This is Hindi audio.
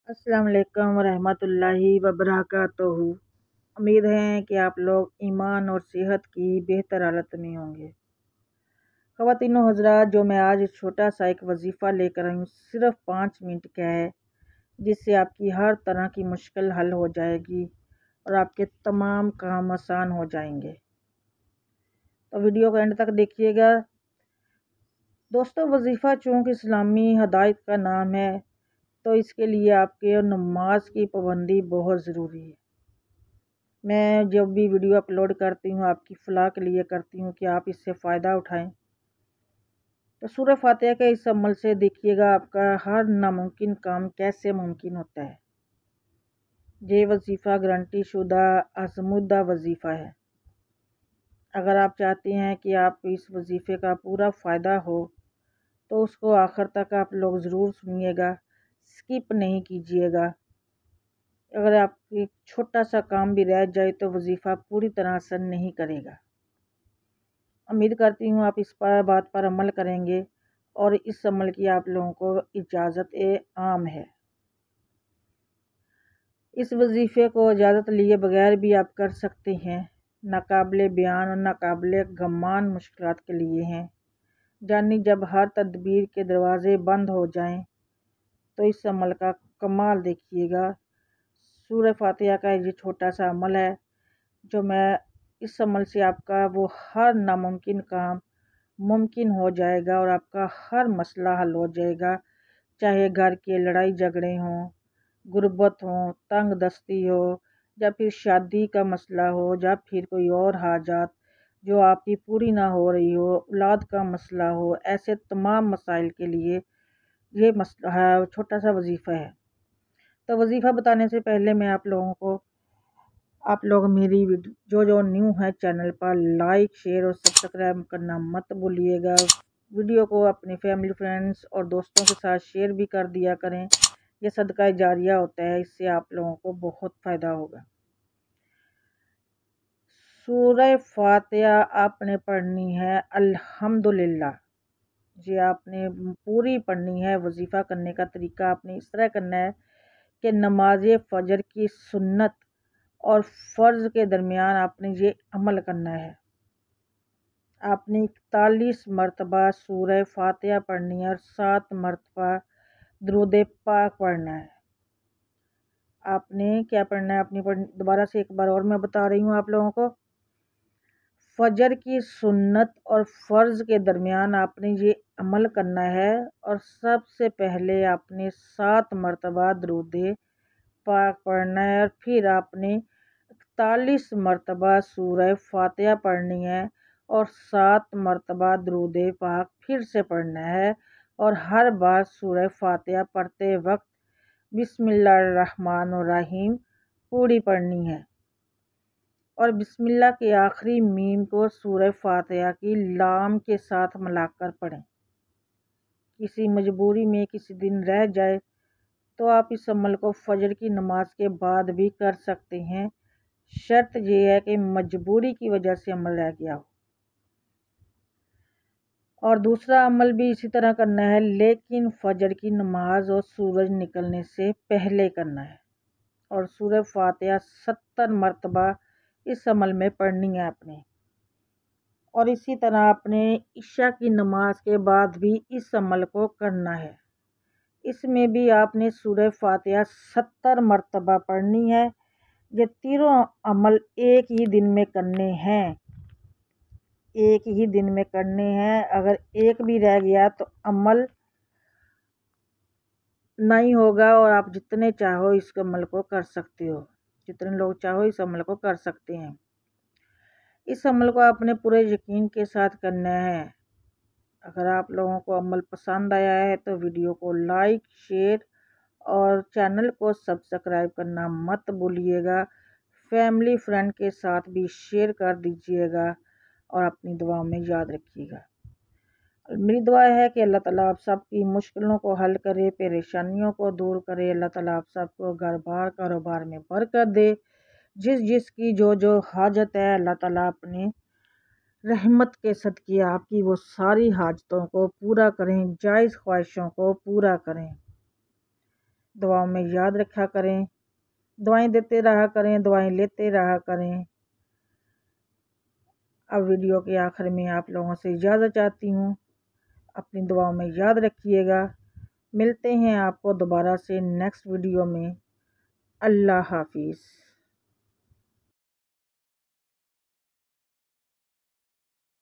अस्सलाम वालेकुम रहमतुल्लाहि व बरकातहू। उम्मीद है कि आप लोग ईमान और सेहत की बेहतर हालत में होंगे। ख़वातीनो हज़रात, जो मैं आज छोटा सा एक वजीफ़ा लेकर आई हूँ, सिर्फ 5 मिनट का है, जिससे आपकी हर तरह की मुश्किल हल हो जाएगी और आपके तमाम काम आसान हो जाएंगे। तो वीडियो को एंड तक देखिएगा। दोस्तों, वजीफ़ा चूँकि इस्लामी हदायत का नाम है, तो इसके लिए आपके नमाज की पाबंदी बहुत ज़रूरी है। मैं जब भी वीडियो अपलोड करती हूँ, आपकी फ़लाह के लिए करती हूँ कि आप इससे फ़ायदा उठाएं। तो सूरह फातिहा के इस अमल से देखिएगा आपका हर नामुमकिन काम कैसे मुमकिन होता है। ये वजीफ़ा गारंटी शुदा आज़मूदा वजीफ़ा है। अगर आप चाहते हैं कि आप इस वजीफ़े का पूरा फ़ायदा हो, तो उसको आखिर तक आप लोग ज़रूर सुनिएगा, स्किप नहीं कीजिएगा। अगर आप एक छोटा सा काम भी रह जाए तो वजीफ़ा पूरी तरह असर नहीं करेगा। उम्मीद करती हूँ आप इस बात पर अमल करेंगे और इस अमल की आप लोगों को इजाज़त आम है। इस वजीफ़े को इजाज़त लिए बगैर भी आप कर सकते हैं। नाकाबिले बयान और नाकाबिले गमान मुश्किलात के लिए हैं। जानी जब हर तदबीर के दरवाज़े बंद हो जाएं, तो इस अमल का कमाल देखिएगा। सूरह फातिहा का ये छोटा सा अमल है, जो मैं इस अमल से आपका वो हर नामुमकिन काम मुमकिन हो जाएगा और आपका हर मसला हल हो जाएगा। चाहे घर के लड़ाई झगड़े हों, गुर्बत हो, तंग दस्ती हो, या फिर शादी का मसला हो, या फिर कोई और हाजात जो आपकी पूरी ना हो रही हो, औलाद का मसला हो, ऐसे तमाम मसाइल के लिए ये मसला है, छोटा सा वजीफ़ा है। तो वजीफ़ा बताने से पहले मैं आप लोग मेरी जो न्यू है चैनल पर लाइक शेयर और सब्सक्राइब करना मत भूलिएगा। वीडियो को अपने फैमिली फ्रेंड्स और दोस्तों के साथ शेयर भी कर दिया करें। यह सदका जारिया होता है, इससे आप लोगों को बहुत फ़ायदा होगा। सूरह फातिहा आपने पढ़नी है अल्हम्दुलिल्लाह। ये आपने पूरी पढ़नी है। वजीफ़ा करने का तरीका आपने इस तरह करना है कि नमाज फ़जर की सुन्नत और फ़र्ज़ के दरमियान आपने ये अमल करना है। आपने 41 मरतबा सूरह फातिहा पढ़नी है और 7 मरतबा दुरूद पाक पढ़ना है। आपने क्या पढ़ना है अपनी दोबारा से एक बार और मैं बता रही हूँ आप लोगों को। फजर की सुन्नत और फ़र्ज़ के दरमियान आपने ये अमल करना है और सबसे पहले आपने 7 मरतबा दुरूद पाक पढ़ना है और फिर आपने 41 मरतबा सूरह फातिहा पढ़नी है और 7 मरतबा दुरूद पाक फिर से पढ़ना है और हर बार सूरह फातिहा पढ़ते वक्त बिस्मिल्लाहिर्रहमानिर्रहीम पूरी पढ़नी है और बिस्मिल्लाह के आखिरी मीम को सूरह फातिहा की लाम के साथ मिलाकर पढ़ें। किसी मजबूरी में किसी दिन रह जाए तो आप इस अमल को फजर की नमाज के बाद भी कर सकते हैं। शर्त यह है कि मजबूरी की वजह से अमल रह गया हो। और दूसरा अमल भी इसी तरह करना है, लेकिन फजर की नमाज और सूरज निकलने से पहले करना है और सूरह फातिहा 70 मरतबा इस अमल में पढ़नी है आपने। और इसी तरह आपने इशा की नमाज के बाद भी इस अमल को करना है। इसमें भी आपने सूरह फातिहा 70 मरतबा पढ़नी है। ये तीनों अमल एक ही दिन में करने हैं, एक ही दिन में करने हैं। अगर एक भी रह गया तो अमल नहीं होगा और आप जितने चाहो इस अमल को कर सकते हो, जितने लोग चाहो इस अमल को कर सकते हैं। इस अमल को आपने पूरे यकीन के साथ करना है। अगर आप लोगों को अमल पसंद आया है तो वीडियो को लाइक शेयर और चैनल को सब्सक्राइब करना मत भूलिएगा। फैमिली फ्रेंड के साथ भी शेयर कर दीजिएगा और अपनी दुआ में याद रखिएगा। मेरी दुआ है कि अल्लाह ताला आप सबकी मुश्किलों को हल करे, परेशानियों को दूर करे। अल्लाह ताला आप सबको घर बार कारोबार में बरकत दे। जिसकी जो हाजत है, अल्लाह ताला अपने रहमत के सदक़े आपकी वो सारी हाजतों को पूरा करें, जायज़ ख्वाहिशों को पूरा करें। दुआओं में याद रखा करें, दुआएं देते रहा करें, दुआएं लेते रहा करें। अब वीडियो के आखिर में आप लोगों से इजाज़त चाहती हूँ। अपनी दुआओं में याद रखिएगा। मिलते हैं आपको दोबारा से नेक्स्ट वीडियो में। अल्लाह हाफिज़।